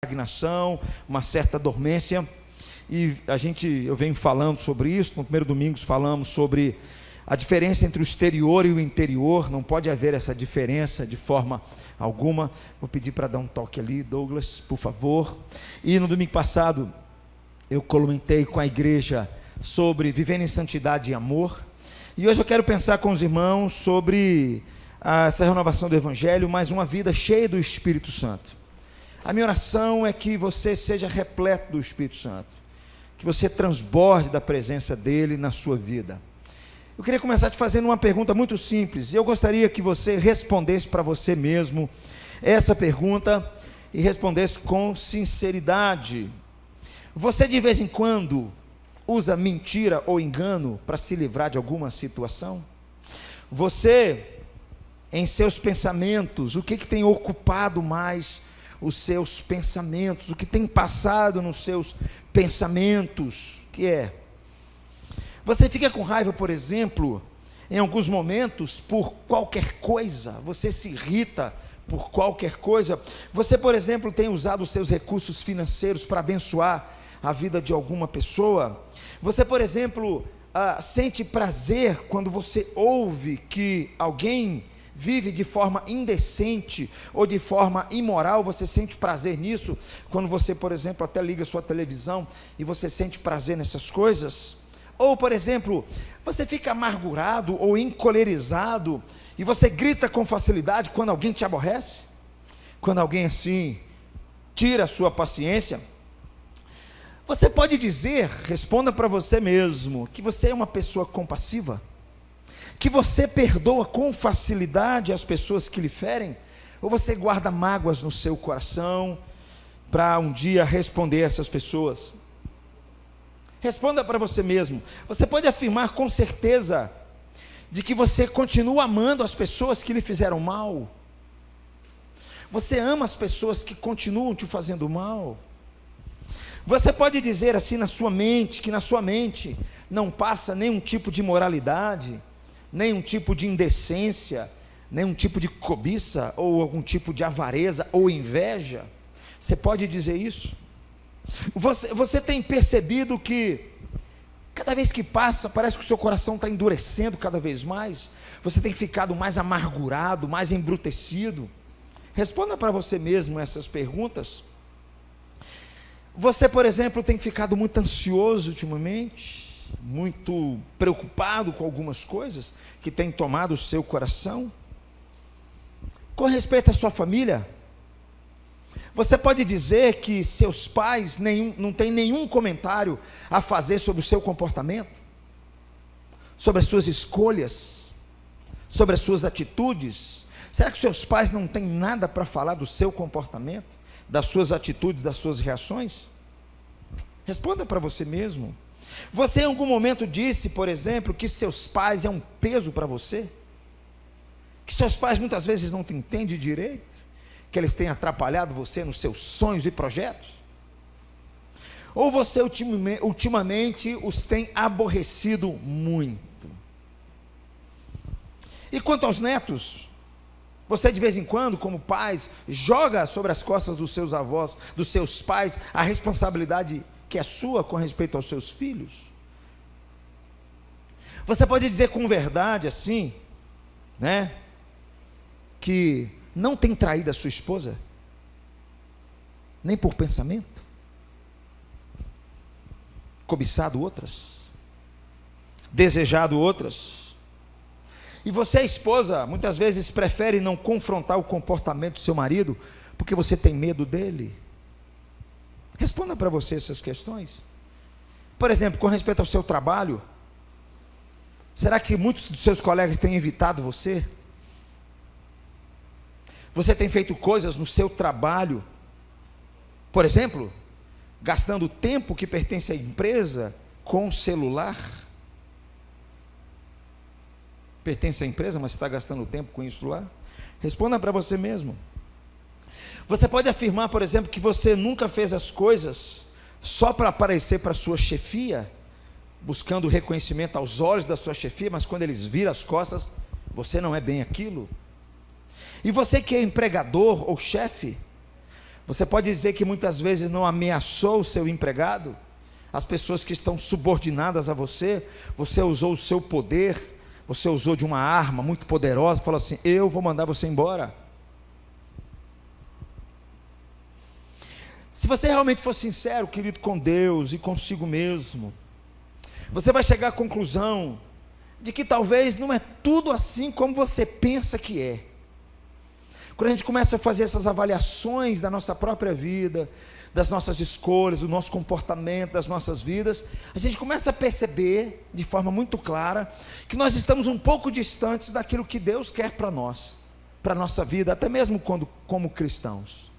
estagnação, uma certa dormência. E eu venho falando sobre isso. No primeiro domingo falamos sobre a diferença entre o exterior e o interior. Não pode haver essa diferença de forma alguma. Vou pedir para dar um toque ali, Douglas, por favor. E no domingo passado eu comentei com a igreja sobre vivendo em santidade e amor. E hoje eu quero pensar com os irmãos sobre essa renovação do Evangelho, mais uma vida cheia do Espírito Santo. A minha oração é que você seja repleto do Espírito Santo, que você transborde da presença dele na sua vida. Eu queria começar te fazendo uma pergunta muito simples, e eu gostaria que você respondesse para você mesmo essa pergunta, e respondesse com sinceridade. Você de vez em quando usa mentira ou engano para se livrar de alguma situação? Você, em seus pensamentos, o que tem ocupado mais os seus pensamentos? O que tem passado nos seus pensamentos? O que é? Você fica com raiva, por exemplo, em alguns momentos, por qualquer coisa? Você se irrita por qualquer coisa? Você, por exemplo, tem usado os seus recursos financeiros para abençoar a vida de alguma pessoa? Você, por exemplo, sente prazer quando você ouve que alguém vive de forma indecente ou de forma imoral? Você sente prazer nisso? Quando você, por exemplo, até liga sua televisão e você sente prazer nessas coisas? Ou, por exemplo, você fica amargurado ou encolerizado e você grita com facilidade quando alguém te aborrece? Quando alguém assim tira a sua paciência? Você pode dizer, responda para você mesmo, que você é uma pessoa compassiva? Que você perdoa com facilidade as pessoas que lhe ferem? Ou você guarda mágoas no seu coração para um dia responder a essas pessoas? Responda para você mesmo. Você pode afirmar com certeza de que você continua amando as pessoas que lhe fizeram mal? Você ama as pessoas que continuam te fazendo mal? Você pode dizer assim na sua mente, que na sua mente não passa nenhum tipo de imoralidade, nenhum tipo de indecência, nenhum tipo de cobiça, ou algum tipo de avareza, ou inveja? Você pode dizer isso? Você tem percebido que cada vez que passa, parece que o seu coração está endurecendo cada vez mais? Você tem ficado mais amargurado, mais embrutecido? Responda para você mesmo essas perguntas. Você, por exemplo, tem ficado muito ansioso ultimamente, muito preocupado com algumas coisas que têm tomado o seu coração? Com respeito à sua família, você pode dizer que seus pais não têm nenhum comentário a fazer sobre o seu comportamento, sobre as suas escolhas, sobre as suas atitudes? Será que seus pais não têm nada para falar do seu comportamento, das suas atitudes, das suas reações? Responda para você mesmo. Você em algum momento disse, por exemplo, que seus pais é um peso para você? Que seus pais muitas vezes não te entendem direito? Que eles têm atrapalhado você nos seus sonhos e projetos? Ou você ultimamente os tem aborrecido muito? E quanto aos netos, você de vez em quando, como pais, joga sobre as costas dos seus avós, dos seus pais, a responsabilidade que é sua com respeito aos seus filhos? Você pode dizer com verdade assim, né, que não tem traído a sua esposa, nem por pensamento, cobiçado outras, desejado outras? E você, esposa, muitas vezes prefere não confrontar o comportamento do seu marido, porque você tem medo dele? Responda para você essas questões. Por exemplo, com respeito ao seu trabalho, será que muitos dos seus colegas têm evitado você? Você tem feito coisas no seu trabalho, por exemplo, gastando tempo que pertence à empresa com o celular? Pertence à empresa, mas está gastando tempo com isso lá? Responda para você mesmo. Você pode afirmar, por exemplo, que você nunca fez as coisas só para aparecer para a sua chefia, buscando reconhecimento aos olhos da sua chefia, mas quando eles viram as costas, você não é bem aquilo? E você que é empregador ou chefe, Você pode dizer que muitas vezes não ameaçou o seu empregado, as pessoas que estão subordinadas a você, você usou o seu poder, você usou de uma arma muito poderosa, falou assim: eu vou mandar você embora. Se você realmente for sincero, querido, com Deus e consigo mesmo, você vai chegar à conclusão de que talvez não é tudo assim como você pensa que é. Quando a gente começa a fazer essas avaliações da nossa própria vida, das nossas escolhas, do nosso comportamento, das nossas vidas, a gente começa a perceber de forma muito clara que nós estamos um pouco distantes daquilo que Deus quer para nós, para a nossa vida, até mesmo como cristãos.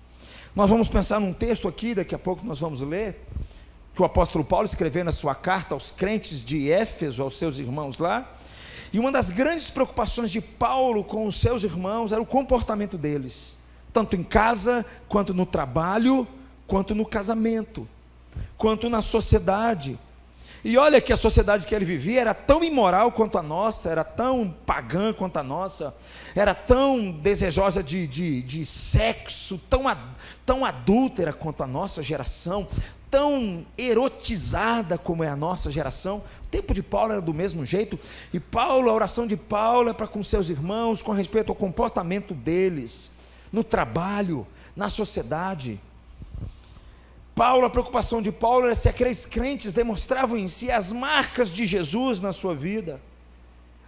Nós vamos pensar num texto aqui, daqui a pouco nós vamos ler, que o apóstolo Paulo escreveu na sua carta aos crentes de Éfeso, aos seus irmãos lá. E uma das grandes preocupações de Paulo com os seus irmãos era o comportamento deles, tanto em casa, quanto no trabalho, quanto no casamento, quanto na sociedade. E olha que a sociedade que ele vivia era tão imoral quanto a nossa, era tão pagã quanto a nossa, era tão desejosa de sexo, tão adúltera quanto a nossa geração, tão erotizada como é a nossa geração. O tempo de Paulo era do mesmo jeito, e Paulo, a oração de Paulo é para com seus irmãos, com respeito ao comportamento deles, no trabalho, na sociedade. Paulo, a preocupação de Paulo era se aqueles crentes demonstravam em si as marcas de Jesus na sua vida,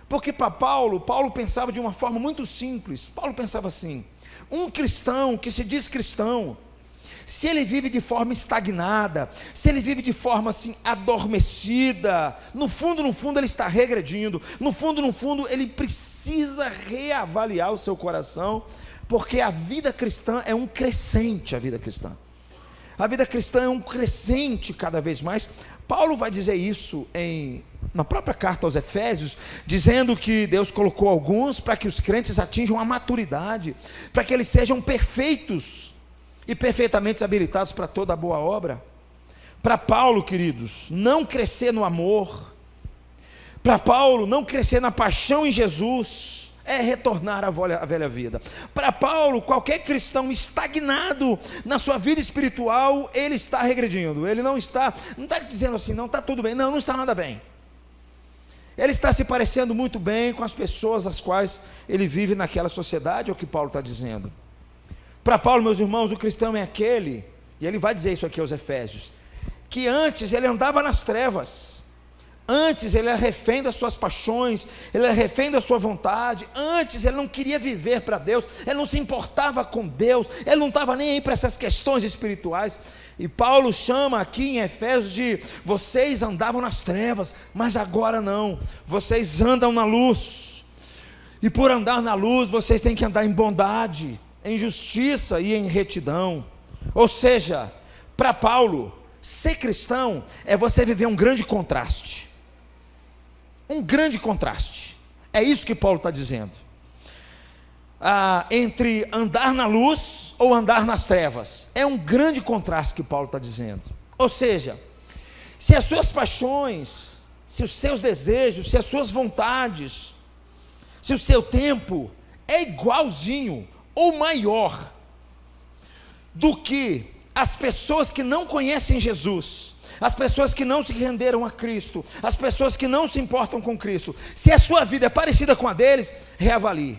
porque para Paulo pensava de uma forma muito simples. Paulo pensava assim: um cristão que se diz cristão, se ele vive de forma estagnada, se ele vive de forma assim adormecida, no fundo ele está regredindo, no fundo ele precisa reavaliar o seu coração, porque a vida cristã é um crescente. A vida cristã é um crescente cada vez mais. Paulo vai dizer isso na própria carta aos Efésios, dizendo que Deus colocou alguns para que os crentes atinjam a maturidade, para que eles sejam perfeitos e perfeitamente habilitados para toda a boa obra. Para Paulo, queridos, não crescer no amor, para Paulo não crescer na paixão em Jesus, é retornar à velha vida. Para Paulo, qualquer cristão estagnado na sua vida espiritual, ele está regredindo. Ele não está dizendo assim: não, está tudo bem. Não está nada bem. Ele está se parecendo muito bem com as pessoas as quais ele vive naquela sociedade, é o que Paulo está dizendo. Para Paulo, meus irmãos, o cristão é aquele, e ele vai dizer isso aqui aos Efésios, que antes ele andava nas trevas, antes ele era refém das suas paixões, ele era refém da sua vontade, antes ele não queria viver para Deus, ele não se importava com Deus, ele não estava nem aí para essas questões espirituais. E Paulo chama aqui em Efésios de: vocês andavam nas trevas, mas agora não, vocês andam na luz, e por andar na luz vocês têm que andar em bondade, em justiça e em retidão. Ou seja, para Paulo, ser cristão é você viver um grande contraste. Um grande contraste. É isso que Paulo está dizendo. Entre andar na luz ou andar nas trevas. É um grande contraste que Paulo está dizendo. Ou seja, se as suas paixões, se os seus desejos, se as suas vontades, se o seu tempo é igualzinho ou maior do que as pessoas que não conhecem Jesus, as pessoas que não se renderam a Cristo, as pessoas que não se importam com Cristo, se a sua vida é parecida com a deles, reavalie.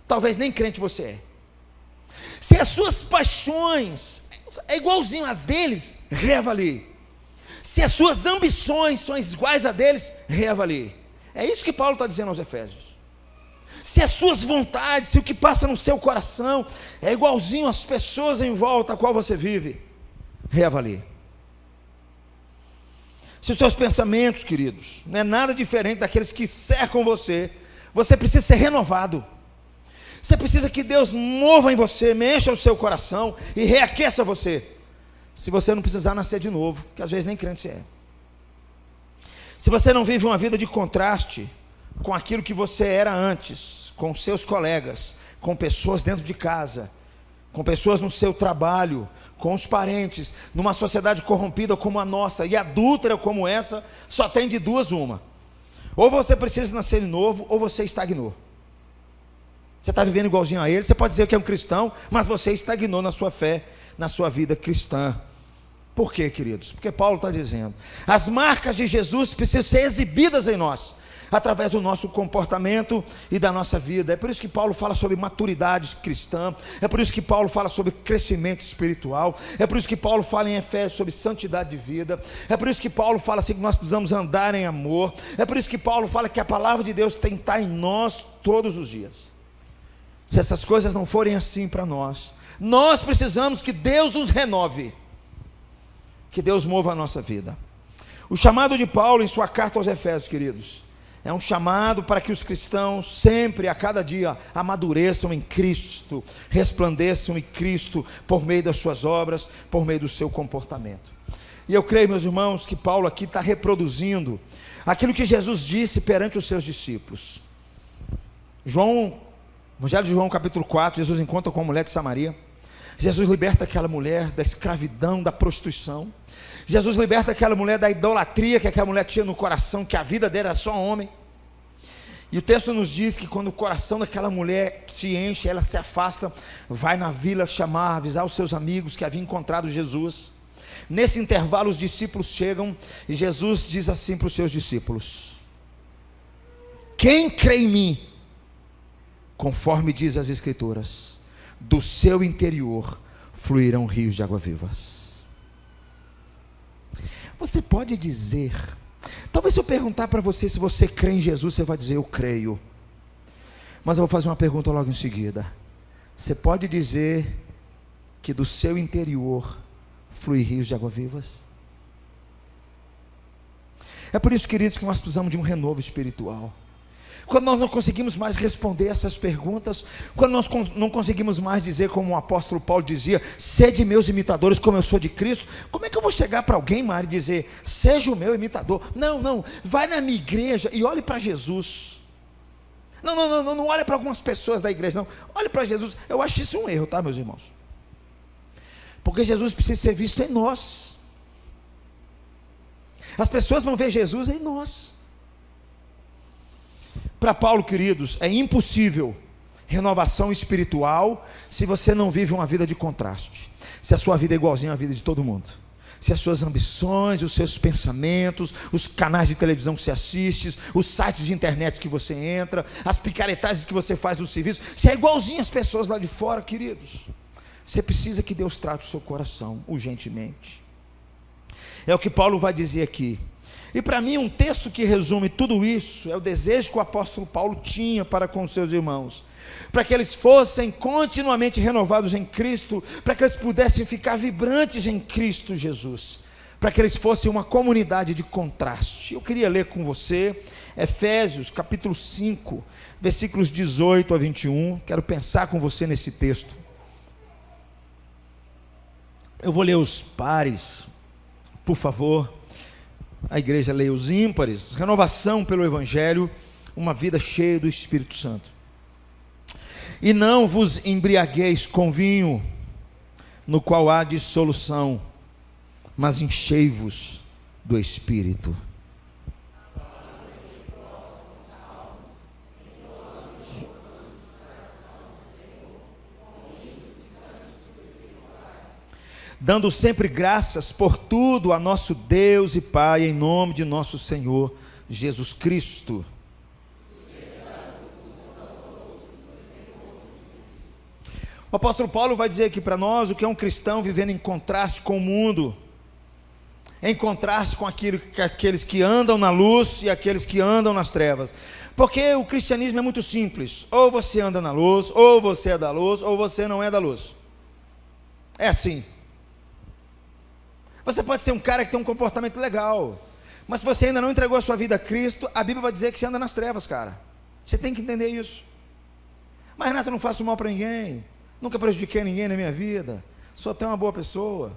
Talvez nem crente você é. Se as suas paixões é igualzinho às deles, reavalie. Se as suas ambições são iguais a deles, reavalie. É isso que Paulo está dizendo aos Efésios. Se as suas vontades, se o que passa no seu coração é igualzinho às pessoas em volta a qual você vive, reavalie. Se os seus pensamentos, queridos, não é nada diferente daqueles que cercam você, você precisa ser renovado. Você precisa que Deus mova em você, mexa o seu coração e reaqueça você. Se você não precisar nascer de novo, que às vezes nem crente você é. Se você não vive uma vida de contraste com aquilo que você era antes, com seus colegas, com pessoas dentro de casa, com pessoas no seu trabalho, com os parentes, numa sociedade corrompida como a nossa e adúltera como essa, só tem de duas uma: ou você precisa nascer de novo, ou você estagnou. Você está vivendo igualzinho a ele, você pode dizer que é um cristão, mas você estagnou na sua fé, na sua vida cristã. Por quê, queridos? Porque Paulo está dizendo, as marcas de Jesus precisam ser exibidas em nós, através do nosso comportamento e da nossa vida. É por isso que Paulo fala sobre maturidade cristã, é por isso que Paulo fala sobre crescimento espiritual, é por isso que Paulo fala em Efésios sobre santidade de vida, é por isso que Paulo fala assim que nós precisamos andar em amor, é por isso que Paulo fala que a palavra de Deus tem que estar em nós todos os dias. Se essas coisas não forem assim para nós, nós precisamos que Deus nos renove, que Deus mova a nossa vida. O chamado de Paulo em sua carta aos Efésios, queridos, é um chamado para que os cristãos sempre, a cada dia, amadureçam em Cristo, resplandeçam em Cristo, por meio das suas obras, por meio do seu comportamento. E eu creio, meus irmãos, que Paulo aqui está reproduzindo aquilo que Jesus disse perante os seus discípulos. Evangelho de João capítulo 4, Jesus encontra com a mulher de Samaria. Jesus liberta aquela mulher da escravidão, da prostituição. Jesus liberta aquela mulher da idolatria que aquela mulher tinha no coração, que a vida dela era só homem. E o texto nos diz que quando o coração daquela mulher se enche, ela se afasta, vai na vila avisar os seus amigos que havia encontrado Jesus. Nesse intervalo os discípulos chegam e Jesus diz assim para os seus discípulos: quem crê em mim, conforme diz as Escrituras, do seu interior fluirão rios de água vivas. Você pode dizer, talvez se eu perguntar para você se você crê em Jesus, você vai dizer eu creio, mas eu vou fazer uma pergunta logo em seguida. Você pode dizer que do seu interior flui rios de água vivas? É por isso, queridos, que nós precisamos de um renovo espiritual. Quando nós não conseguimos mais responder essas perguntas, quando nós não conseguimos mais dizer como o apóstolo Paulo dizia, sede meus imitadores como eu sou de Cristo, como é que eu vou chegar para alguém, Mário, e dizer, seja o meu imitador? Não, vai na minha igreja e olhe para Jesus. Não olhe para algumas pessoas da igreja, não, olhe para Jesus. Eu acho isso um erro, tá, meus irmãos? Porque Jesus precisa ser visto em nós. As pessoas vão ver Jesus em nós. Para Paulo, queridos, é impossível renovação espiritual se você não vive uma vida de contraste, se a sua vida é igualzinha à vida de todo mundo, se as suas ambições, os seus pensamentos, os canais de televisão que você assiste, os sites de internet que você entra, as picaretagens que você faz no serviço, se é igualzinho às pessoas lá de fora, queridos, você precisa que Deus trate o seu coração urgentemente. É o que Paulo vai dizer aqui. E para mim um texto que resume tudo isso é o desejo que o apóstolo Paulo tinha para com os seus irmãos, para que eles fossem continuamente renovados em Cristo, para que eles pudessem ficar vibrantes em Cristo Jesus, para que eles fossem uma comunidade de contraste. Eu queria ler com você Efésios capítulo 5, versículos 18 a 21, quero pensar com você nesse texto. Eu vou ler os pares, por favor. A igreja leia os ímpares. Renovação pelo Evangelho, uma vida cheia do Espírito Santo. E não vos embriagueis com vinho, no qual há dissolução, mas enchei-vos do Espírito. Dando sempre graças por tudo a nosso Deus e Pai, em nome de nosso Senhor Jesus Cristo. O apóstolo Paulo vai dizer aqui para nós o que é um cristão vivendo em contraste com o mundo, em contraste com aqueles que andam na luz e aqueles que andam nas trevas, porque o cristianismo é muito simples, ou você anda na luz, ou você é da luz, ou você não é da luz, é assim. Você pode ser um cara que tem um comportamento legal, mas se você ainda não entregou a sua vida a Cristo, a Bíblia vai dizer que você anda nas trevas, cara. Você tem que entender isso. Mas Renato, eu não faço mal para ninguém, nunca prejudiquei ninguém na minha vida, sou até uma boa pessoa,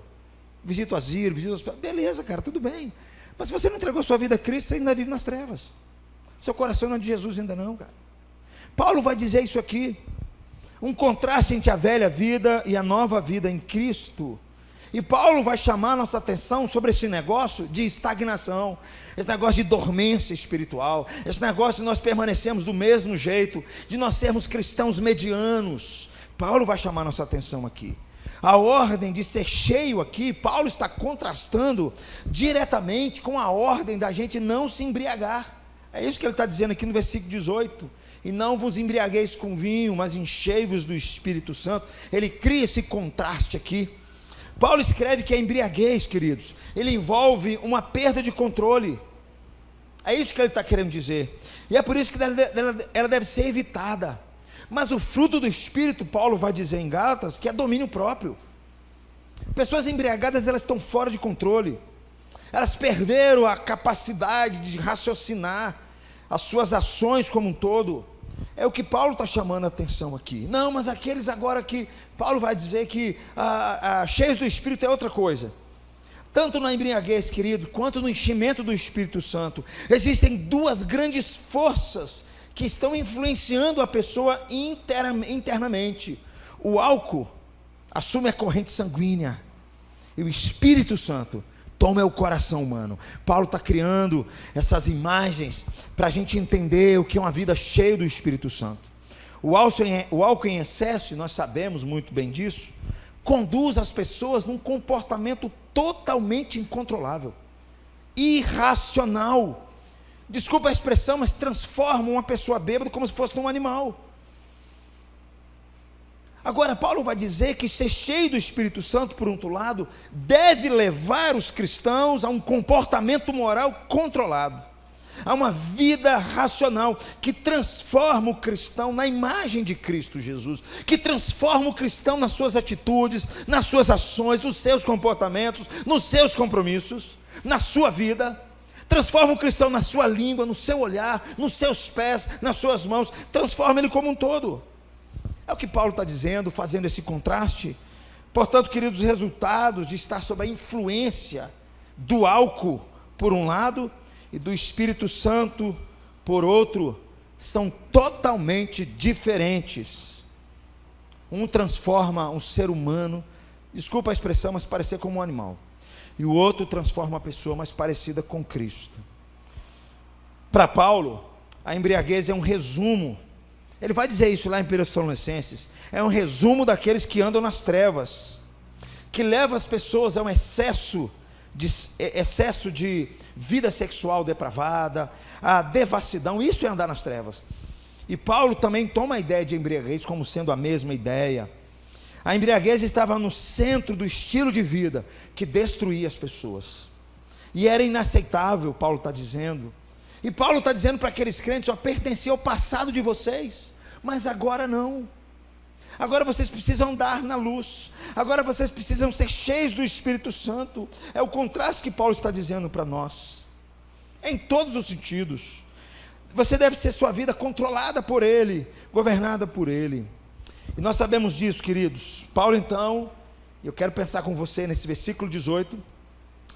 visito asilo, visito hospital. Beleza, cara, tudo bem. Mas se você não entregou a sua vida a Cristo, você ainda vive nas trevas. Seu coração não é de Jesus ainda não, cara. Paulo vai dizer isso aqui, um contraste entre a velha vida e a nova vida em Cristo. E Paulo vai chamar a nossa atenção sobre esse negócio de estagnação, esse negócio de dormência espiritual, esse negócio de nós permanecermos do mesmo jeito, de nós sermos cristãos medianos. Paulo vai chamar a nossa atenção aqui. A ordem de ser cheio aqui, Paulo está contrastando diretamente com a ordem da gente não se embriagar. É isso que ele está dizendo aqui no versículo 18. E não vos embriagueis com vinho, mas enchei-vos do Espírito Santo. Ele cria esse contraste aqui. Paulo escreve que a embriaguez, queridos, ele envolve uma perda de controle. É isso que ele está querendo dizer. E é por isso que ela deve ser evitada. Mas o fruto do Espírito, Paulo vai dizer em Gálatas, que é domínio próprio. Pessoas embriagadas, elas estão fora de controle. Elas perderam a capacidade de raciocinar as suas ações como um todo. É o que Paulo está chamando a atenção aqui. Não, mas aqueles agora que Paulo vai dizer que cheios do Espírito é outra coisa. Tanto na embriaguez, querido, quanto no enchimento do Espírito Santo, existem duas grandes forças que estão influenciando a pessoa internamente. O álcool assume a corrente sanguínea, e o Espírito Santo toma o coração humano. Paulo está criando essas imagens para a gente entender o que é uma vida cheia do Espírito Santo. O álcool em excesso, nós sabemos muito bem disso, conduz as pessoas num comportamento totalmente incontrolável, irracional. Desculpa a expressão, mas transforma uma pessoa bêbada como se fosse um animal. Agora, Paulo vai dizer que ser cheio do Espírito Santo, por outro lado, deve levar os cristãos a um comportamento moral controlado, a uma vida racional, que transforma o cristão na imagem de Cristo Jesus, que transforma o cristão nas suas atitudes, nas suas ações, nos seus comportamentos, nos seus compromissos, na sua vida. Transforma o cristão na sua língua, no seu olhar, nos seus pés, nas suas mãos, transforma ele como um todo. É o que Paulo está dizendo, fazendo esse contraste. Portanto, queridos, os resultados de estar sob a influência do álcool, por um lado, e do Espírito Santo, por outro, são totalmente diferentes. Um transforma um ser humano, desculpa a expressão, mas parecer como um animal. E o outro transforma a pessoa mais parecida com Cristo. Para Paulo, a embriaguez é um resumo. Ele vai dizer isso lá em 1 Tessalonicenses. É um resumo daqueles que andam nas trevas, que leva as pessoas a um excesso de vida sexual depravada, a devassidão. Isso é andar nas trevas. E Paulo também toma a ideia de embriaguez como sendo a mesma ideia. A embriaguez estava no centro do estilo de vida que destruía as pessoas, e era inaceitável, Paulo está dizendo. E Paulo está dizendo para aqueles crentes: ó, pertencia ao passado de vocês, mas agora não. Agora vocês precisam andar na luz, agora vocês precisam ser cheios do Espírito Santo. É o contraste que Paulo está dizendo para nós, em todos os sentidos. Você deve ser sua vida controlada por Ele, governada por Ele. E nós sabemos disso, queridos. Paulo, então, eu quero pensar com você nesse versículo 18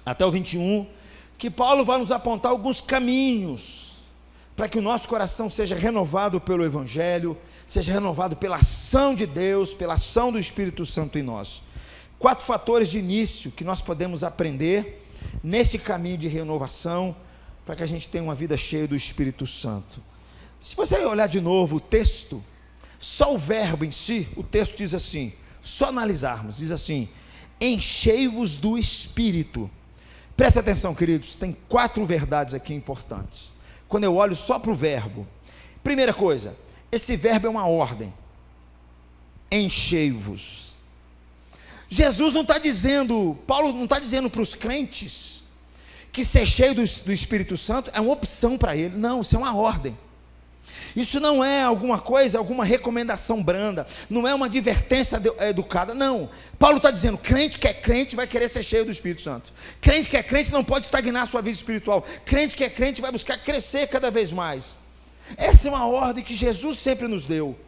até o 21, que Paulo vai nos apontar alguns caminhos para que o nosso coração seja renovado pelo Evangelho, seja renovado pela ação de Deus, pela ação do Espírito Santo em nós. 4 fatores de início que nós podemos aprender nesse caminho de renovação, para que a gente tenha uma vida cheia do Espírito Santo. Se você olhar de novo o texto, só o verbo em si, o texto diz assim, só analisarmos, diz assim: enchei-vos do Espírito. Presta atenção, queridos, tem 4 verdades aqui importantes. Quando eu olho só para o verbo, primeira coisa, esse verbo é uma ordem, enchei-vos. Jesus não está dizendo, Paulo não está dizendo para os crentes que ser cheio do Espírito Santo é uma opção para ele. Não, isso é uma ordem. Isso não é alguma coisa, alguma recomendação branda, não é uma advertência educada, não. Paulo está dizendo: crente que é crente vai querer ser cheio do Espírito Santo. Crente que é crente não pode estagnar a sua vida espiritual. Crente que é crente vai buscar crescer cada vez mais. Essa é uma ordem que Jesus sempre nos deu.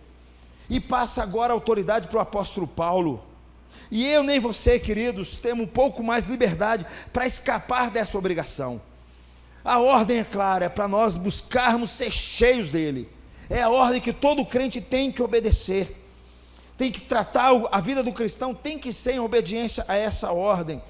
E passa agora a autoridade para o apóstolo Paulo. E eu nem você, queridos, temos um pouco mais de liberdade para escapar dessa obrigação. A ordem é clara, é para nós buscarmos ser cheios dele. É a ordem que todo crente tem que obedecer. tem que tratar a vida do cristão, tem que ser em obediência a essa ordem.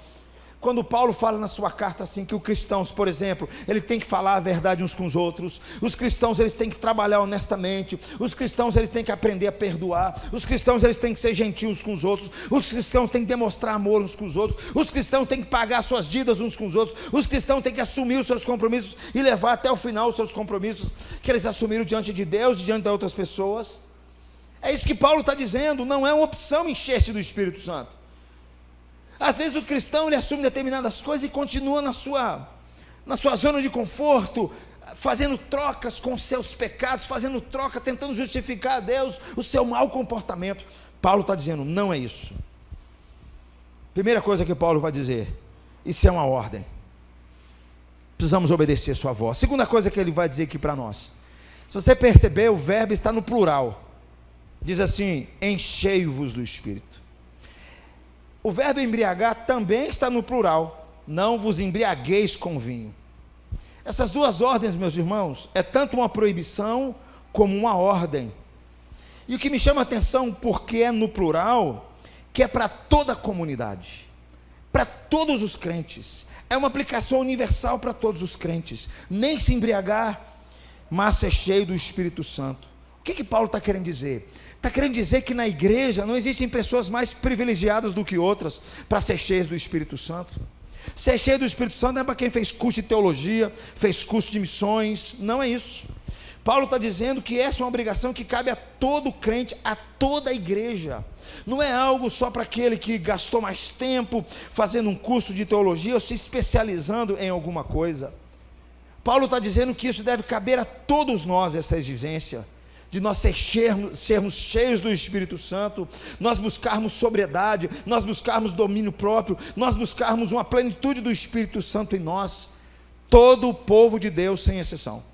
Quando Paulo fala na sua carta assim, que os cristãos, por exemplo, ele tem que falar a verdade uns com os outros, os cristãos eles têm que trabalhar honestamente, os cristãos eles têm que aprender a perdoar, os cristãos eles têm que ser gentios com os outros, os cristãos têm que demonstrar amor uns com os outros, os cristãos têm que pagar suas dívidas uns com os outros, os cristãos têm que assumir os seus compromissos e levar até o final os seus compromissos que eles assumiram diante de Deus e diante de outras pessoas. É isso que Paulo está dizendo, não é uma opção encher-se do Espírito Santo. Às vezes o cristão ele assume determinadas coisas e continua na sua zona de conforto, fazendo trocas com seus pecados, fazendo troca, tentando justificar a Deus o seu mau comportamento. Paulo está dizendo, não é isso. Primeira coisa que Paulo vai dizer, isso é uma ordem, precisamos obedecer a sua voz. Segunda coisa que ele vai dizer aqui para nós, se você perceber, o verbo está no plural, diz assim, enchei-vos do Espírito. O verbo embriagar também está no plural, não vos embriagueis com vinho. Essas duas ordens, meus irmãos, é tanto uma proibição como uma ordem. E o que me chama a atenção, porque é no plural, que é para toda a comunidade, para todos os crentes, é uma aplicação universal para todos os crentes, nem se embriagar, mas ser cheio do Espírito Santo. O que Paulo está querendo dizer? Está querendo dizer que na igreja não existem pessoas mais privilegiadas do que outras para ser cheias do Espírito Santo. Ser cheio do Espírito Santo não é para quem fez curso de teologia, fez curso de missões, não é isso. Paulo está dizendo que essa é uma obrigação que cabe a todo crente, a toda a igreja. Não é algo só para aquele que gastou mais tempo fazendo um curso de teologia ou se especializando em alguma coisa. Paulo está dizendo que isso deve caber a todos nós, essa exigência de nós sermos cheios do Espírito Santo, nós buscarmos sobriedade, nós buscarmos domínio próprio, nós buscarmos uma plenitude do Espírito Santo em nós, todo o povo de Deus sem exceção.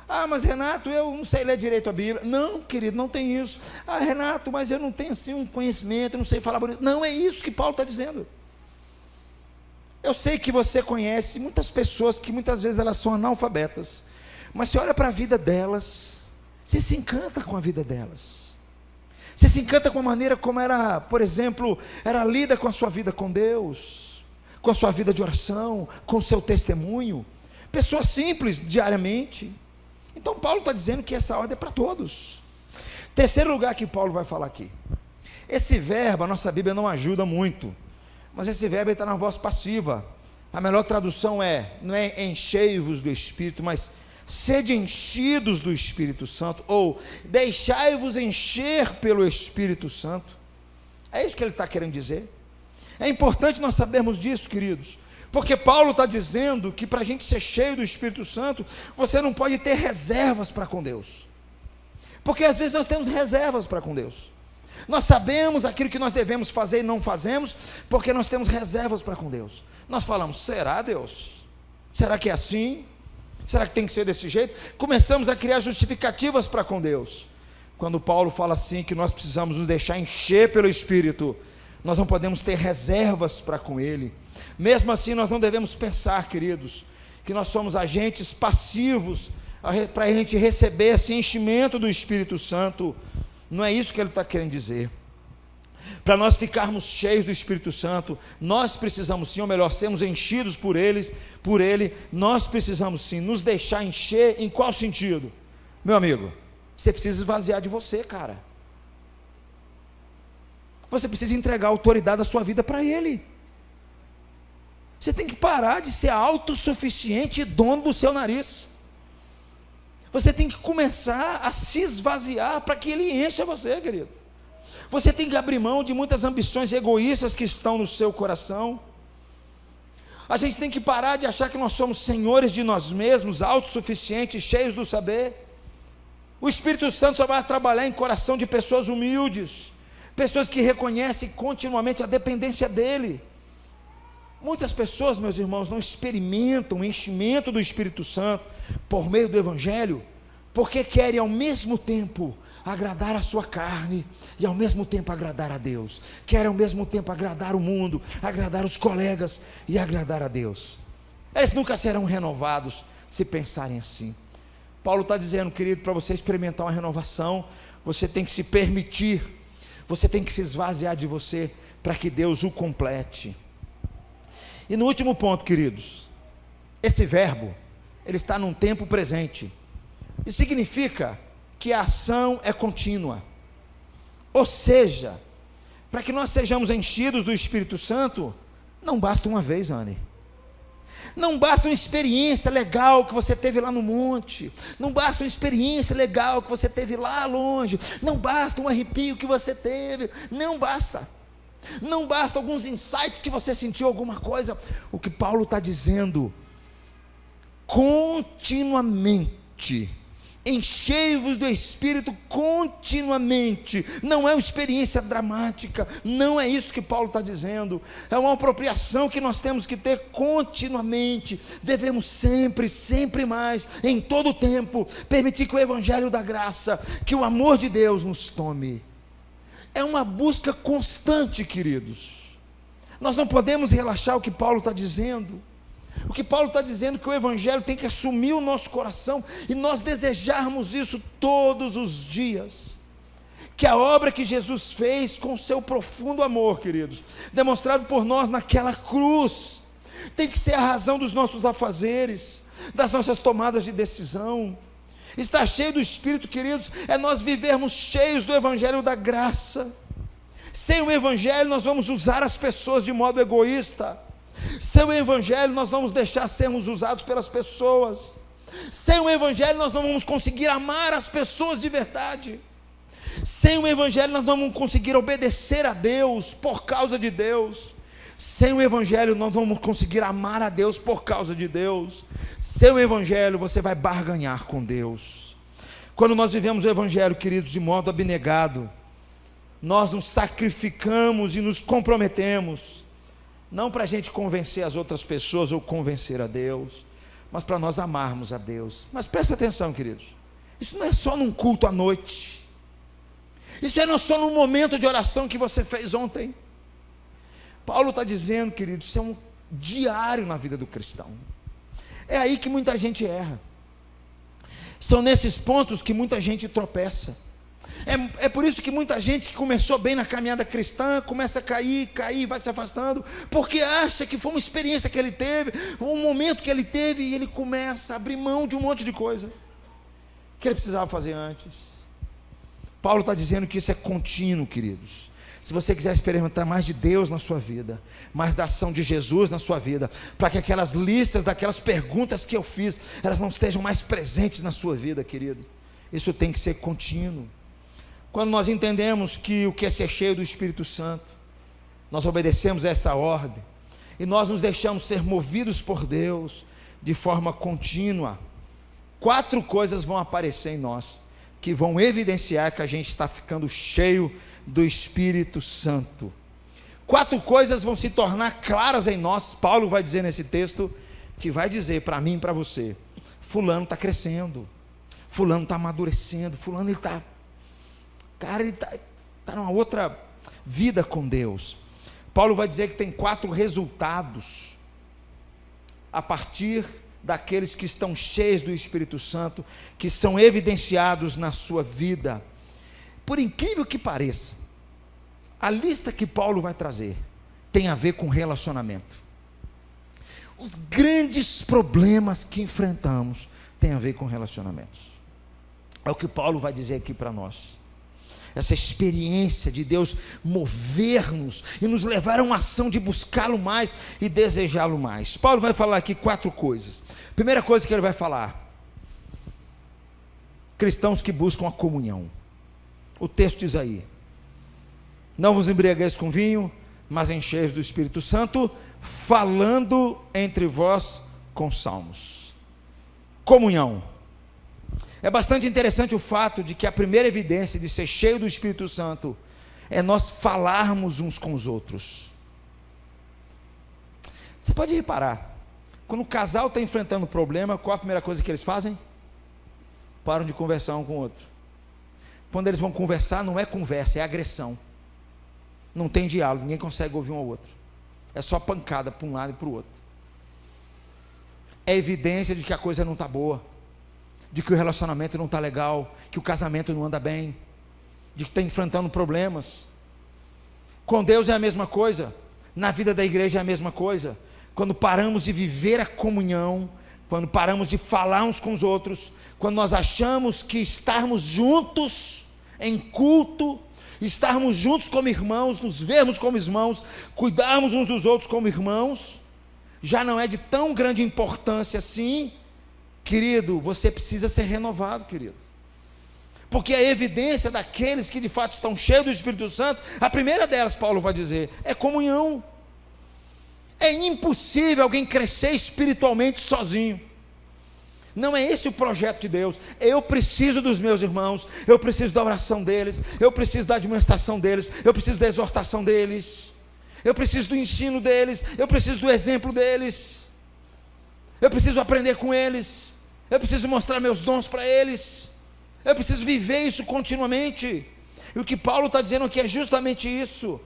Ah, mas Renato, eu não sei ler direito a Bíblia. Não, querido, não tem isso. Ah, Renato, mas eu não tenho assim um conhecimento, eu não sei falar bonito. Não é isso que Paulo está dizendo. Eu sei que você conhece muitas pessoas que muitas vezes elas são analfabetas, mas você olha para a vida delas, você se encanta com a vida delas, você se encanta com a maneira como era, por exemplo, era lida com a sua vida com Deus, com a sua vida de oração, com o seu testemunho, pessoas simples diariamente. Então Paulo está dizendo que essa ordem é para todos. Terceiro lugar que Paulo vai falar aqui, esse verbo, a nossa Bíblia não ajuda muito, mas esse verbo está na voz passiva, a melhor tradução não é enchei-vos do Espírito, mas sede enchidos do Espírito Santo, ou deixai-vos encher pelo Espírito Santo. É isso que ele está querendo dizer. É importante nós sabermos disso, queridos, porque Paulo está dizendo que para a gente ser cheio do Espírito Santo, você não pode ter reservas para com Deus, porque às vezes nós temos reservas para com Deus, nós sabemos aquilo que nós devemos fazer e não fazemos, porque nós temos reservas para com Deus. Nós falamos, será Deus? Será que é assim? Será que tem que ser desse jeito? Começamos a criar justificativas para com Deus. Quando Paulo fala assim, que nós precisamos nos deixar encher pelo Espírito, nós não podemos ter reservas para com Ele. Mesmo assim, nós não devemos pensar, queridos, que nós somos agentes passivos para a gente receber esse enchimento do Espírito Santo. Não é isso que ele está querendo dizer. Para nós ficarmos cheios do Espírito Santo, nós precisamos sim, ou melhor, sermos enchidos por Ele, nós precisamos sim nos deixar encher. Em qual sentido? Meu amigo, você precisa esvaziar de você, cara. Você precisa entregar a autoridade da sua vida para Ele. Você tem que parar de ser autossuficiente e dono do seu nariz. Você tem que começar a se esvaziar para que Ele encha você, querido. Você tem que abrir mão de muitas ambições egoístas que estão no seu coração. A gente tem que parar de achar que nós somos senhores de nós mesmos, autossuficientes, cheios do saber. O Espírito Santo só vai trabalhar em coração de pessoas humildes, pessoas que reconhecem continuamente a dependência dEle. Muitas pessoas, meus irmãos, não experimentam o enchimento do Espírito Santo por meio do Evangelho, porque querem ao mesmo tempo agradar a sua carne e ao mesmo tempo agradar a Deus, querem ao mesmo tempo agradar o mundo, agradar os colegas e agradar a Deus. Eles nunca serão renovados se pensarem assim. Paulo está dizendo, querido, para você experimentar uma renovação, você tem que se permitir, Você tem que se esvaziar de você para que Deus o complete. E no último ponto, queridos, esse verbo, ele está num tempo presente. Isso significa que a ação é contínua. Ou seja, para que nós sejamos enchidos do Espírito Santo, não basta uma vez, Anne. Não basta uma experiência legal que você teve lá no monte. Não basta uma experiência legal que você teve lá longe. Não basta um arrepio que você teve. Não basta. Não basta alguns insights que você sentiu alguma coisa. O que Paulo está dizendo, continuamente, enchei-vos do Espírito continuamente. Não é uma experiência dramática, não é isso que Paulo está dizendo. É uma apropriação que nós temos que ter continuamente. Devemos sempre, sempre mais, em todo o tempo, permitir que o Evangelho da graça, que o amor de Deus nos tome. É uma busca constante, queridos. Nós não podemos relaxar o que Paulo está dizendo. O que Paulo está dizendo é que o Evangelho tem que assumir o nosso coração e nós desejarmos isso todos os dias. Que a obra que Jesus fez com seu profundo amor, queridos, demonstrado por nós naquela cruz, tem que ser a razão dos nossos afazeres, das nossas tomadas de decisão. Estar cheio do Espírito, queridos, é nós vivermos cheios do Evangelho da graça. Sem o Evangelho nós vamos usar as pessoas de modo egoísta. Sem o Evangelho nós vamos deixar sermos usados pelas pessoas. Sem o Evangelho nós não vamos conseguir amar as pessoas de verdade. Sem o Evangelho nós não vamos conseguir obedecer a Deus por causa de Deus. Sem o Evangelho nós não vamos conseguir amar a Deus por causa de Deus. Sem o Evangelho você vai barganhar com Deus. Quando nós vivemos o Evangelho, queridos, de modo abnegado, nós nos sacrificamos e nos comprometemos, não para a gente convencer as outras pessoas ou convencer a Deus, mas para nós amarmos a Deus. Mas presta atenção, queridos, isso não é só num culto à noite, isso não é só num momento de oração que você fez ontem. Paulo está dizendo, queridos, isso é um diário na vida do cristão. É aí que muita gente erra. São nesses pontos que muita gente tropeça. É por isso que muita gente que começou bem na caminhada cristã, começa a cair, vai se afastando, porque acha que foi uma experiência que ele teve, um momento que ele teve, e ele começa a abrir mão de um monte de coisa que ele precisava fazer antes. Paulo está dizendo que isso é contínuo, queridos. Se você quiser experimentar mais de Deus na sua vida, mais da ação de Jesus na sua vida, para que aquelas listas, daquelas perguntas que eu fiz, elas não estejam mais presentes na sua vida, querido, isso tem que ser contínuo. Quando nós entendemos que o que é ser cheio do Espírito Santo, nós obedecemos a essa ordem, e nós nos deixamos ser movidos por Deus, de forma contínua, 4 coisas vão aparecer em nós, que vão evidenciar que a gente está ficando cheio do Espírito Santo. 4 coisas vão se tornar claras em nós. Paulo vai dizer nesse texto, que vai dizer para mim e para você: fulano está crescendo, fulano está amadurecendo, fulano ele está numa outra vida com Deus. Paulo vai dizer que tem 4 resultados a partir daqueles que estão cheios do Espírito Santo, que são evidenciados na sua vida. Por incrível que pareça, a lista que Paulo vai trazer tem a ver com relacionamento. Os grandes problemas que enfrentamos têm a ver com relacionamentos. É o que Paulo vai dizer aqui para nós. Essa experiência de Deus mover-nos e nos levar a uma ação de buscá-lo mais e desejá-lo mais. Paulo vai falar aqui 4 coisas. Primeira coisa que ele vai falar: cristãos que buscam a comunhão. O texto diz aí: não vos embriagueis com vinho, mas enchei-vos do Espírito Santo, falando entre vós com salmos. Comunhão. É bastante interessante o fato de que a primeira evidência de ser cheio do Espírito Santo é nós falarmos uns com os outros. Você pode reparar, quando o casal está enfrentando um problema, qual a primeira coisa que eles fazem? Param de conversar um com o outro. Quando eles vão conversar, não é conversa, é agressão. Não tem diálogo, ninguém consegue ouvir um ao outro. É só pancada para um lado e para o outro. É evidência de que a coisa não está boa, de que o relacionamento não está legal, que o casamento não anda bem, de que está enfrentando problemas. Com Deus é a mesma coisa, na vida da igreja é a mesma coisa. Quando paramos de viver a comunhão, quando paramos de falar uns com os outros, quando nós achamos que estarmos juntos em culto, estarmos juntos como irmãos, nos vermos como irmãos, cuidarmos uns dos outros como irmãos, já não é de tão grande importância assim, querido. Você precisa ser renovado, querido, porque a evidência daqueles que de fato estão cheios do Espírito Santo, a primeira delas, Paulo vai dizer, é comunhão. É impossível alguém crescer espiritualmente sozinho. Não é esse o projeto de Deus. Eu preciso dos meus irmãos, eu preciso da oração deles, eu preciso da administração deles, eu preciso da exortação deles, eu preciso do ensino deles, eu preciso do exemplo deles, eu preciso aprender com eles, eu preciso mostrar meus dons para eles, eu preciso viver isso continuamente. E o que Paulo está dizendo aqui é justamente isso,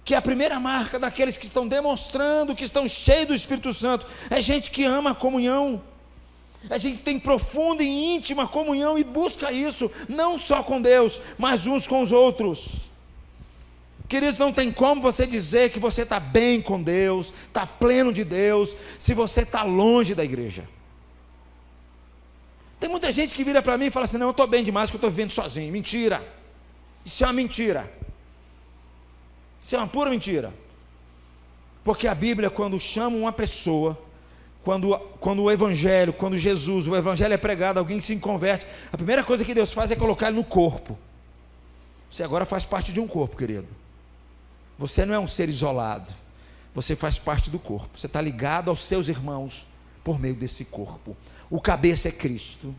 que a primeira marca daqueles que estão demonstrando que estão cheios do Espírito Santo é gente que ama a comunhão, é gente que tem profunda e íntima comunhão e busca isso, não só com Deus, mas uns com os outros. Queridos, não tem como você dizer que você está bem com Deus, está pleno de Deus, se você está longe da igreja. Tem muita gente que vira para mim e fala assim: não, eu estou bem demais porque eu estou vivendo sozinho. Mentira, isso é uma mentira. Isso é uma pura mentira, porque a Bíblia, quando chama uma pessoa, quando o Evangelho, quando Jesus, o Evangelho é pregado, alguém se converte, a primeira coisa que Deus faz é colocar ele no corpo. Você agora faz parte de um corpo, querido. Você não é um ser isolado, você faz parte do corpo, você está ligado aos seus irmãos por meio desse corpo. O cabeça é Cristo,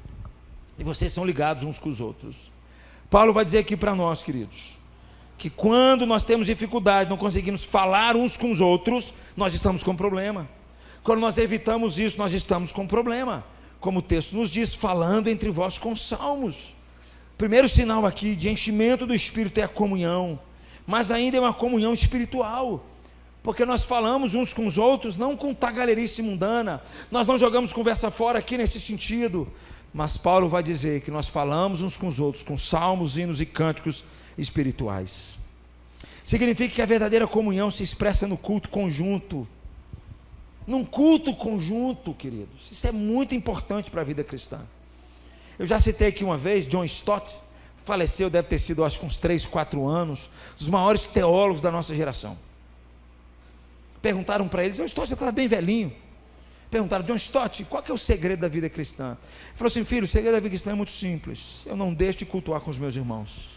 e vocês são ligados uns com os outros. Paulo vai dizer aqui para nós, queridos, que quando nós temos dificuldade, não conseguimos falar uns com os outros, nós estamos com problema. Quando nós evitamos isso, nós estamos com problema. Como o texto nos diz, falando entre vós com salmos. Primeiro sinal aqui de enchimento do Espírito é a comunhão, mas ainda é uma comunhão espiritual, porque nós falamos uns com os outros, não com tagarelice mundana, nós não jogamos conversa fora aqui nesse sentido, mas Paulo vai dizer que nós falamos uns com os outros, com salmos, hinos e cânticos espirituais. Significa que a verdadeira comunhão se expressa no culto conjunto, num culto conjunto, queridos. Isso é muito importante para a vida cristã. Eu já citei aqui uma vez, John Stott, faleceu, deve ter sido acho que uns 3, 4 anos, dos maiores teólogos da nossa geração. Perguntaram para ele: John Stott, você estava bem velhinho. Perguntaram: John Stott, qual que é o segredo da vida cristã? Ele falou assim: filho, o segredo da vida cristã é muito simples, eu não deixo de cultuar com os meus irmãos,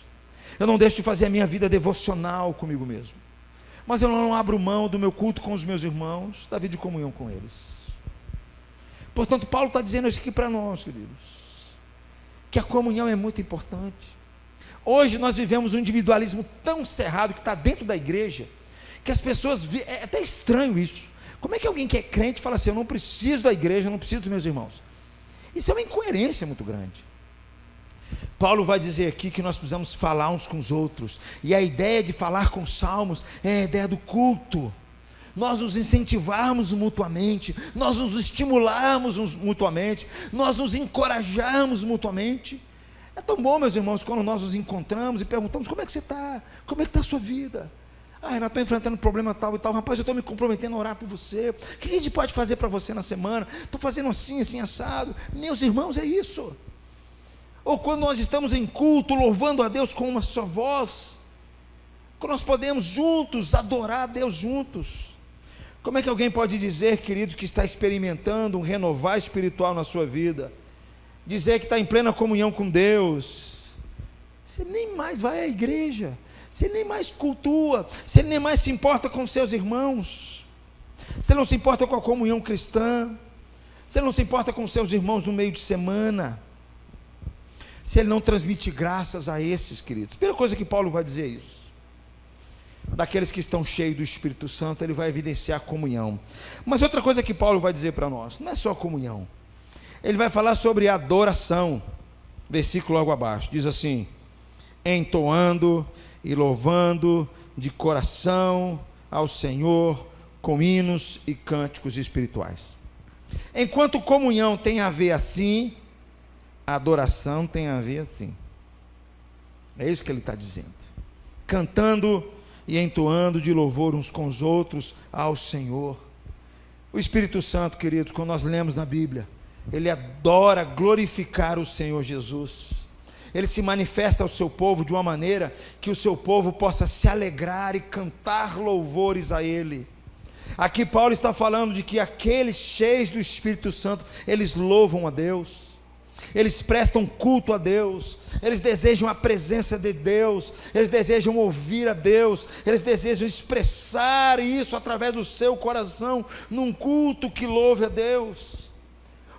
eu não deixo de fazer a minha vida devocional comigo mesmo, mas eu não abro mão do meu culto com os meus irmãos, da vida de comunhão com eles. Portanto, Paulo está dizendo isso aqui para nós, queridos, que a comunhão é muito importante. Hoje nós vivemos um individualismo tão cerrado que está dentro da igreja, que as pessoas, é até estranho isso. Como é que alguém que é crente fala assim: eu não preciso da igreja, eu não preciso dos meus irmãos? Isso é uma incoerência muito grande. Paulo vai dizer aqui que nós precisamos falar uns com os outros, e a ideia de falar com salmos é a ideia do culto, nós nos incentivarmos mutuamente, nós nos estimularmos mutuamente, nós nos encorajarmos mutuamente. É tão bom, meus irmãos, quando nós nos encontramos e perguntamos: como é que você está? Como é que está a sua vida? Ah, eu estou enfrentando um problema tal e tal. Rapaz, eu estou me comprometendo a orar por você. O que a gente pode fazer para você na semana? Estou fazendo assim, assim, assado. Meus irmãos, é isso. Ou quando nós estamos em culto, louvando a Deus com uma só voz, quando nós podemos juntos adorar a Deus juntos. Como é que alguém pode dizer, querido, que está experimentando um renovar espiritual na sua vida, dizer que está em plena comunhão com Deus? Você nem mais vai à igreja, você nem mais cultua, você nem mais se importa com seus irmãos, você não se importa com a comunhão cristã, você não se importa com seus irmãos no meio de semana, se ele não transmite graças a esses, queridos. Primeira coisa que Paulo vai dizer é isso. Daqueles que estão cheios do Espírito Santo, ele vai evidenciar a comunhão. Mas outra coisa que Paulo vai dizer para nós, não é só comunhão, ele vai falar sobre adoração. Versículo logo abaixo, diz assim: entoando e louvando de coração ao Senhor com hinos e cânticos espirituais. Enquanto comunhão tem a ver assim, a adoração tem a ver assim. É isso que ele está dizendo. Cantando e entoando de louvor uns com os outros ao Senhor. O Espírito Santo, queridos, quando nós lemos na Bíblia, ele adora glorificar o Senhor Jesus. Ele se manifesta ao seu povo de uma maneira que o seu povo possa se alegrar e cantar louvores a Ele. Aqui Paulo está falando de que aqueles cheios do Espírito Santo, eles louvam a Deus, eles prestam culto a Deus, eles desejam a presença de Deus, eles desejam ouvir a Deus, eles desejam expressar isso através do seu coração, num culto que louve a Deus.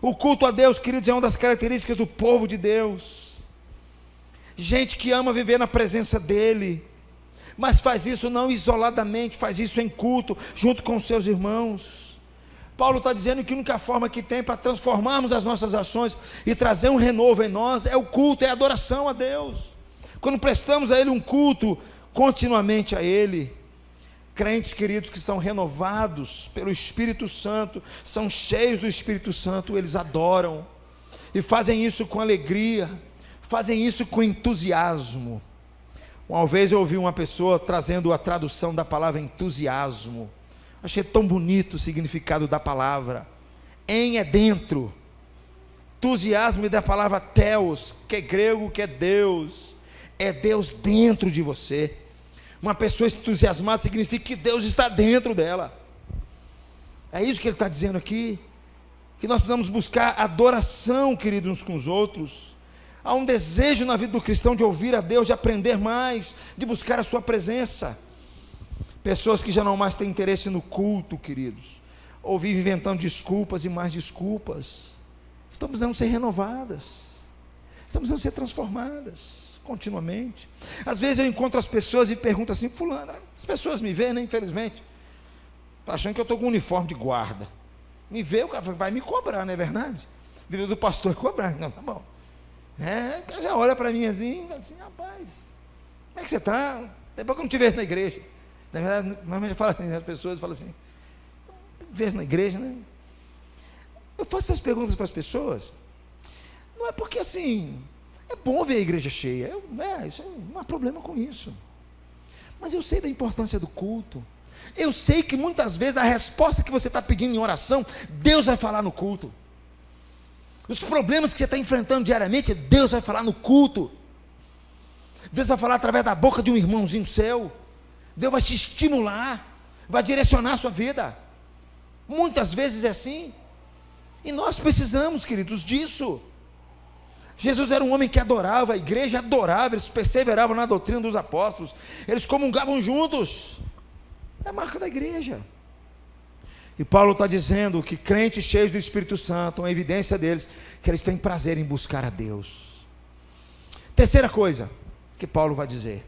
O culto a Deus, queridos, é uma das características do povo de Deus. Gente que ama viver na presença dEle, mas faz isso não isoladamente, faz isso em culto, junto com os seus irmãos. Paulo está dizendo que a única forma que tem para transformarmos as nossas ações e trazer um renovo em nós, é o culto, é a adoração a Deus. Quando prestamos a Ele um culto, continuamente a Ele. Crentes, queridos, que são renovados pelo Espírito Santo, são cheios do Espírito Santo, eles adoram, e fazem isso com alegria, fazem isso com entusiasmo. Uma vez eu ouvi uma pessoa trazendo a tradução da palavra entusiasmo. Achei tão bonito o significado da palavra. Em é dentro. Entusiasmo é da palavra theos, que é grego, que é Deus. É Deus dentro de você. Uma pessoa entusiasmada significa que Deus está dentro dela. É isso que ele está dizendo aqui. Que nós precisamos buscar adoração, queridos, uns com os outros. Há um desejo na vida do cristão de ouvir a Deus, de aprender mais, de buscar a sua presença. Pessoas que já não mais têm interesse no culto, queridos, ou vivem inventando desculpas e mais desculpas, estão precisando ser renovadas, estão precisando ser transformadas continuamente. Às vezes eu encontro as pessoas e pergunto assim: fulano, as pessoas me veem, né, infelizmente, achando que eu estou com um uniforme de guarda, me vê, vai me cobrar, não é verdade? A vida do pastor é cobrar. Não, tá bom. Já olha para mim assim, rapaz, como é que você está? Depois que eu não te vejo na igreja. Na verdade, normalmente fala assim, as pessoas falam assim, vejo na igreja, né? Eu faço essas perguntas para as pessoas, não é porque assim, é bom ver a igreja cheia, isso não há problema com isso, mas eu sei da importância do culto, eu sei que muitas vezes a resposta que você está pedindo em oração, Deus vai falar no culto. Os problemas que você está enfrentando diariamente, Deus vai falar no culto. Deus vai falar através da boca de um irmãozinho seu. Deus vai te estimular, vai direcionar a sua vida. Muitas vezes é assim. E nós precisamos, queridos, disso. Jesus era um homem que adorava, a igreja adorava, eles perseveravam na doutrina dos apóstolos, eles comungavam juntos. É a marca da igreja. E Paulo está dizendo que crentes cheios do Espírito Santo, uma evidência deles, que eles têm prazer em buscar a Deus. Terceira coisa que Paulo vai dizer: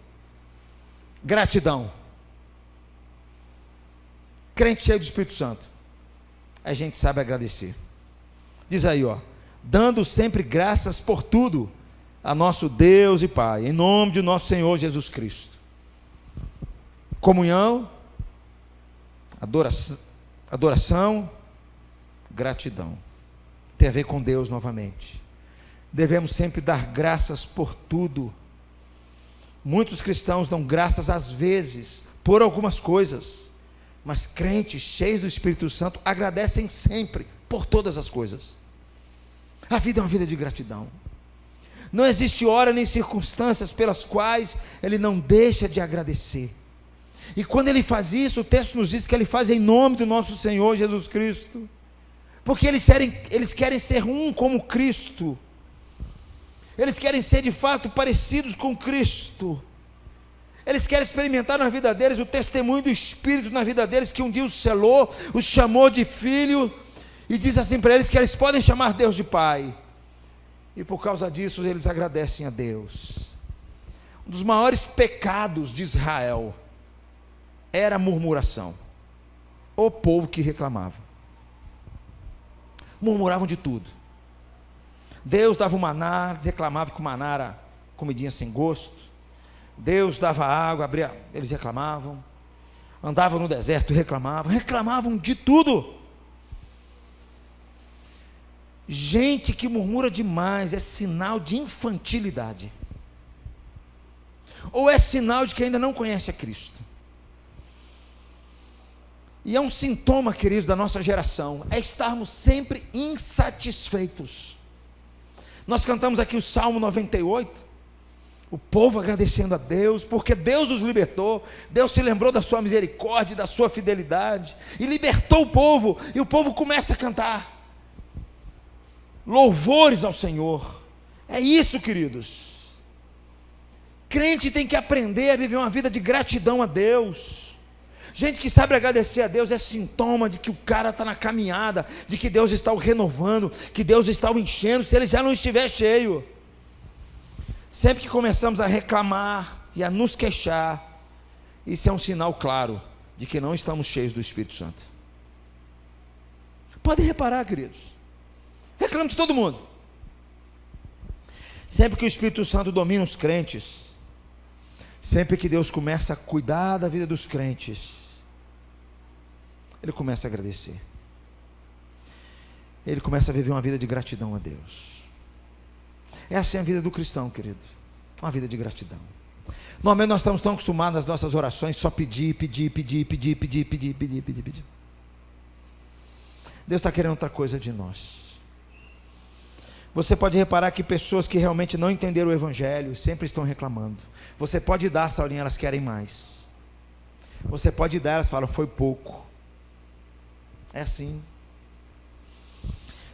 gratidão. Crente cheio do Espírito Santo, a gente sabe agradecer. Diz aí, dando sempre graças por tudo a nosso Deus e Pai, em nome de nosso Senhor Jesus Cristo. Comunhão, adoração, gratidão. Tem a ver com Deus novamente. Devemos sempre dar graças por tudo. Muitos cristãos dão graças às vezes por algumas coisas, mas crentes cheios do Espírito Santo agradecem sempre por todas as coisas. A vida é uma vida de gratidão. Não existe hora nem circunstâncias pelas quais ele não deixa de agradecer. E quando ele faz isso, o texto nos diz que ele faz em nome do nosso Senhor Jesus Cristo, porque eles querem ser um como Cristo, eles querem ser de fato parecidos com Cristo, eles querem experimentar na vida deles o testemunho do Espírito na vida deles, que um dia os selou, os chamou de filho, e diz assim para eles que eles podem chamar Deus de Pai, e por causa disso eles agradecem a Deus. Um dos maiores pecados de Israel era a murmuração. O povo que reclamava, murmuravam de tudo. Deus dava o maná, eles reclamavam que o maná era comidinha sem gosto. Deus dava água, eles reclamavam. Andavam no deserto, reclamavam de tudo. Gente que murmura demais é sinal de infantilidade, ou é sinal de que ainda não conhece a Cristo. E é um sintoma, queridos, da nossa geração, é estarmos sempre insatisfeitos. Nós cantamos aqui o Salmo 98, o povo agradecendo a Deus, porque Deus os libertou, Deus se lembrou da sua misericórdia, da sua fidelidade, e libertou o povo, e o povo começa a cantar louvores ao Senhor. É isso, queridos. Crente tem que aprender a viver uma vida de gratidão a Deus. Gente que sabe agradecer a Deus é sintoma de que o cara está na caminhada, de que Deus está o renovando, que Deus está o enchendo, se ele já não estiver cheio. Sempre que começamos a reclamar e a nos queixar, isso é um sinal claro de que não estamos cheios do Espírito Santo. Podem reparar, queridos, reclamo de todo mundo. Sempre que o Espírito Santo domina os crentes, sempre que Deus começa a cuidar da vida dos crentes, ele começa a agradecer, ele começa a viver uma vida de gratidão a Deus. Essa é a vida do cristão, querido, uma vida de gratidão. Normalmente nós estamos tão acostumados nas nossas orações só pedir. Deus está querendo outra coisa de nós. Você pode reparar que pessoas que realmente não entenderam o Evangelho sempre estão reclamando. Você pode dar, Saulinha, elas querem mais. Você pode dar, elas falam, foi pouco. É assim.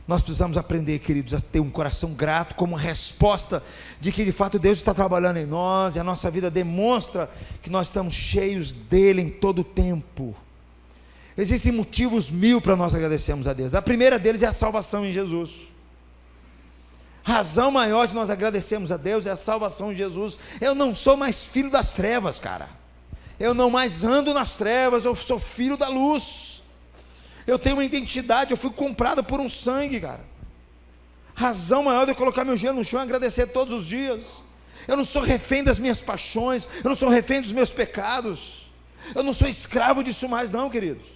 Nós precisamos aprender, queridos, a ter um coração grato como resposta de que de fato Deus está trabalhando em nós, e a nossa vida demonstra que nós estamos cheios dele em todo o tempo. Existem motivos 1000 para nós agradecermos a Deus. A primeira deles é a salvação em Jesus. Razão maior de nós agradecermos a Deus é a salvação em Jesus. Eu não sou mais filho das trevas, cara. Eu não mais ando nas trevas, eu sou filho da luz. Eu tenho uma identidade, eu fui comprado por um sangue, cara. Razão maior de eu colocar meu joelho no chão e agradecer todos os dias. Eu não sou refém das minhas paixões, eu não sou refém dos meus pecados, eu não sou escravo disso mais não, queridos.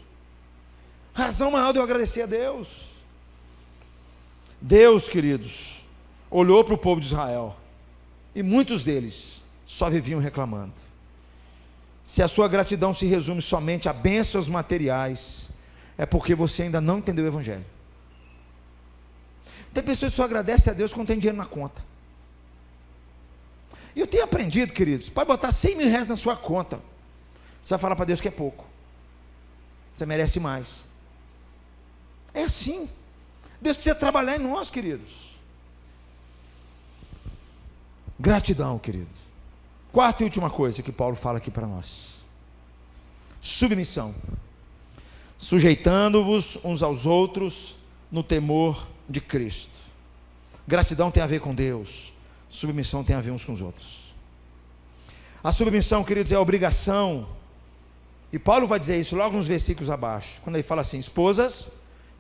Razão maior de eu agradecer a Deus. Deus, queridos, olhou para o povo de Israel, e muitos deles só viviam reclamando. Se a sua gratidão se resume somente a bênçãos materiais, é porque você ainda não entendeu o Evangelho. Tem pessoas que só agradecem a Deus quando tem dinheiro na conta. E eu tenho aprendido, queridos, pode botar 100 mil reais na sua conta, você vai falar para Deus que é pouco, você merece mais. É assim. Deus precisa trabalhar em nós, queridos. Gratidão, queridos. Quarta e última coisa que Paulo fala aqui para nós: submissão. Sujeitando-vos uns aos outros no temor de Cristo. Gratidão tem a ver com Deus, submissão tem a ver uns com os outros. A submissão, queridos, é a obrigação, e Paulo vai dizer isso logo nos versículos abaixo, quando ele fala assim: esposas,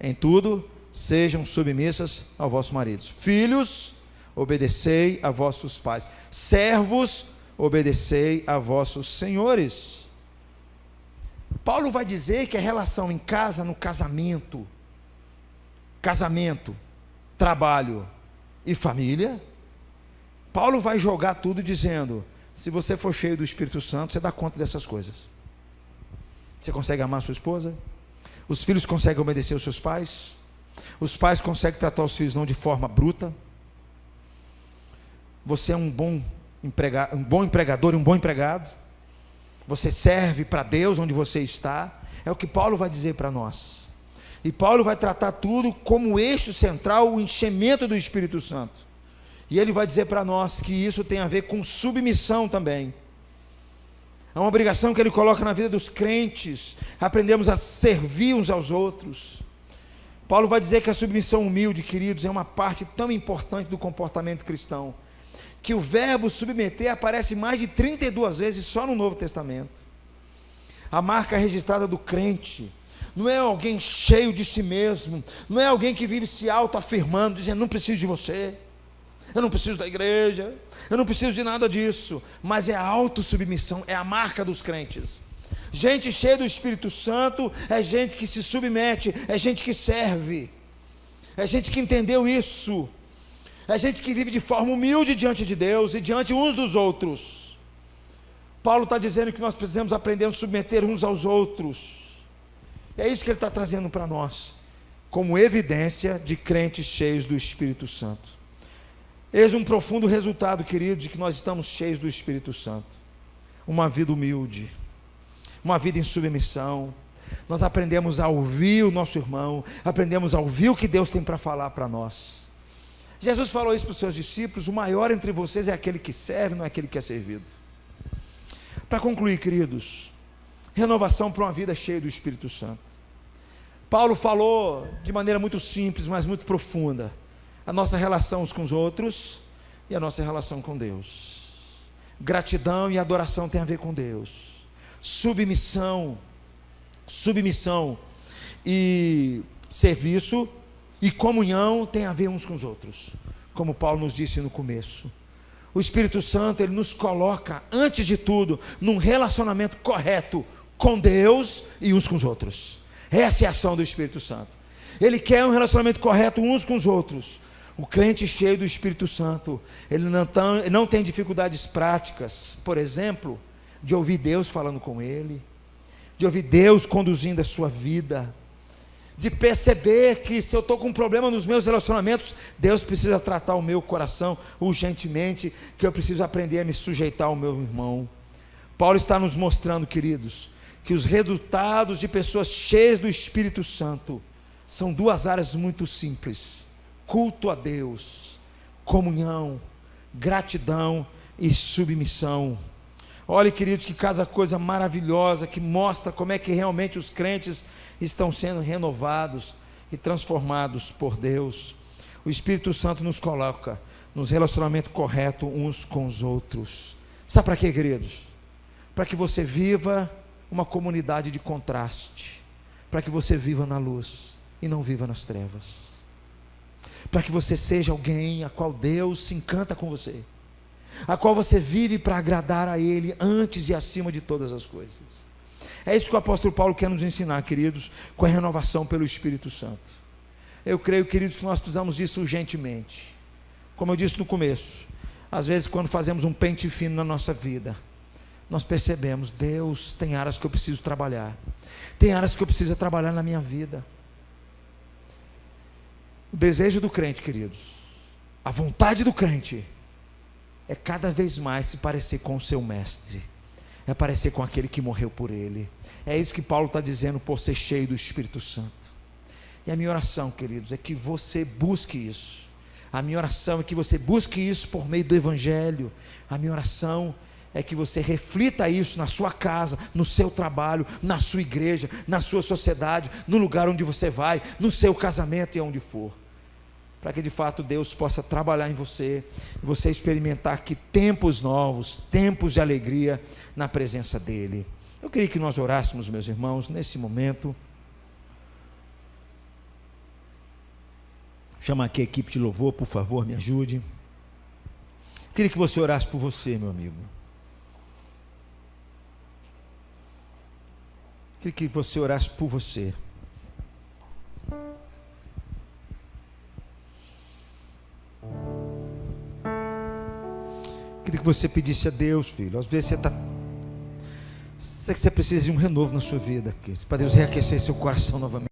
em tudo sejam submissas aos vossos maridos. Filhos, obedecei a vossos pais. Servos, obedecei a vossos senhores. Paulo vai dizer que a relação em casa, no casamento, trabalho e família, Paulo vai jogar tudo dizendo: se você for cheio do Espírito Santo, você dá conta dessas coisas. Você consegue amar a sua esposa, os filhos conseguem obedecer aos seus pais, os pais conseguem tratar os filhos não de forma bruta. Você é um bom empregador e um bom empregado. Você serve para Deus onde você está. É o que Paulo vai dizer para nós. E Paulo vai tratar tudo como eixo central, o enchimento do Espírito Santo. E ele vai dizer para nós que isso tem a ver com submissão também. É uma obrigação que ele coloca na vida dos crentes. Aprendemos a servir uns aos outros. Paulo vai dizer que a submissão humilde, queridos, é uma parte tão importante do comportamento cristão, que o verbo submeter aparece mais de 32 vezes só no Novo Testamento. A marca registrada do crente não é alguém cheio de si mesmo, não é alguém que vive se autoafirmando, dizendo: não preciso de você, eu não preciso da igreja, eu não preciso de nada disso, mas é a autossubmissão, é a marca dos crentes. Gente cheia do Espírito Santo é gente que se submete, é gente que serve, é gente que entendeu isso. É gente que vive de forma humilde diante de Deus e diante uns dos outros. Paulo está dizendo que nós precisamos aprender a submeter uns aos outros. É isso que ele está trazendo para nós, como evidência de crentes cheios do Espírito Santo. Eis um profundo resultado, queridos, de que nós estamos cheios do Espírito Santo. Uma vida humilde, uma vida em submissão. Nós aprendemos a ouvir o nosso irmão, aprendemos a ouvir o que Deus tem para falar para nós. Jesus falou isso para os seus discípulos: o maior entre vocês é aquele que serve, não é aquele que é servido. Para concluir, queridos, renovação para uma vida cheia do Espírito Santo. Paulo falou de maneira muito simples, mas muito profunda, a nossa relação uns com os outros e a nossa relação com Deus. Gratidão e adoração tem a ver com Deus. Submissão e serviço e comunhão tem a ver uns com os outros, como Paulo nos disse no começo. O Espírito Santo, ele nos coloca, antes de tudo, num relacionamento correto com Deus e uns com os outros. Essa é a ação do Espírito Santo. Ele quer um relacionamento correto uns com os outros. O crente cheio do Espírito Santo, ele não tem dificuldades práticas, por exemplo, de ouvir Deus falando com ele, de ouvir Deus conduzindo a sua vida, de perceber que se eu estou com um problema nos meus relacionamentos, Deus precisa tratar o meu coração urgentemente, que eu preciso aprender a me sujeitar ao meu irmão. Paulo está nos mostrando, queridos, que os resultados de pessoas cheias do Espírito Santo são duas áreas muito simples: culto a Deus, comunhão, gratidão e submissão. Olha, queridos, que cada coisa maravilhosa, que mostra como é que realmente os crentes estão sendo renovados e transformados por Deus. O Espírito Santo nos coloca nos relacionamentos corretos uns com os outros. Sabe para quê, queridos? Para que você viva uma comunidade de contraste, para que você viva na luz e não viva nas trevas, para que você seja alguém a qual Deus se encanta com você, a qual você vive para agradar a Ele antes e acima de todas as coisas. É isso que o apóstolo Paulo quer nos ensinar, queridos, com a renovação pelo Espírito Santo. Eu creio, queridos, que nós precisamos disso urgentemente. Como eu disse no começo, às vezes quando fazemos um pente fino na nossa vida, nós percebemos: Deus, tem áreas que eu preciso trabalhar, tem áreas que eu preciso trabalhar na minha vida. O desejo do crente, queridos, a vontade do crente é cada vez mais se parecer com o seu mestre, é parecer com aquele que morreu por ele. É isso que Paulo está dizendo por ser cheio do Espírito Santo. E a minha oração, queridos, é que você busque isso. A minha oração é que você busque isso por meio do Evangelho. A minha oração é que você reflita isso na sua casa, no seu trabalho, na sua igreja, na sua sociedade, no lugar onde você vai, no seu casamento e onde for, para que de fato Deus possa trabalhar em você, e você experimentar que tempos novos, tempos de alegria na presença dEle. Eu queria que nós orássemos, meus irmãos, nesse momento. Chama aqui a equipe de louvor, por favor, me ajude. Eu queria que você orasse por você, meu amigo. Queria que você orasse por você. Queria que você pedisse a Deus, filho. Às vezes você precisa de um renovo na sua vida, para Deus reaquecer seu coração novamente.